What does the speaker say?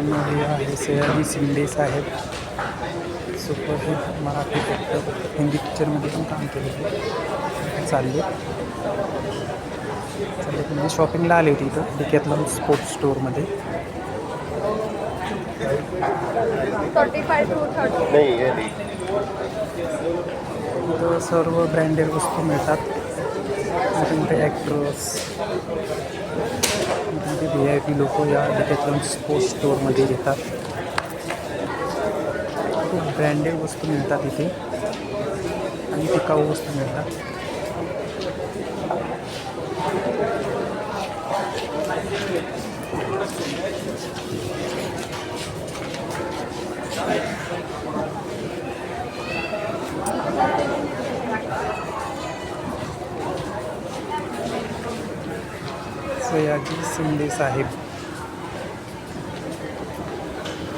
मित्रांनो, हे आहे सयाजी शिंदे साहेब, सुपरहिट मराठी ॲक्टर. हिंदी पिक्चरमध्ये पण काम केलेलं. चालले म्हणजे शॉपिंगला आले होते इथं डिकॅथलॉन स्पोर्ट्स स्टोअरमध्ये. 35 to 30. नहीं ये नहीं. इथं सर्व ब्रँडेड वस्तू मिळतात. मोठे मोठे ॲक्टर्स, मोठे VIP लोक या डिकॅथलॉन स्पोर्ट्स स्टोअरमध्ये येतात. खूप ब्रँडेड वस्तू मिळतात इथे आणि टिकाऊ वस्तू मिळतात. सयाजी शिंदे साहेब.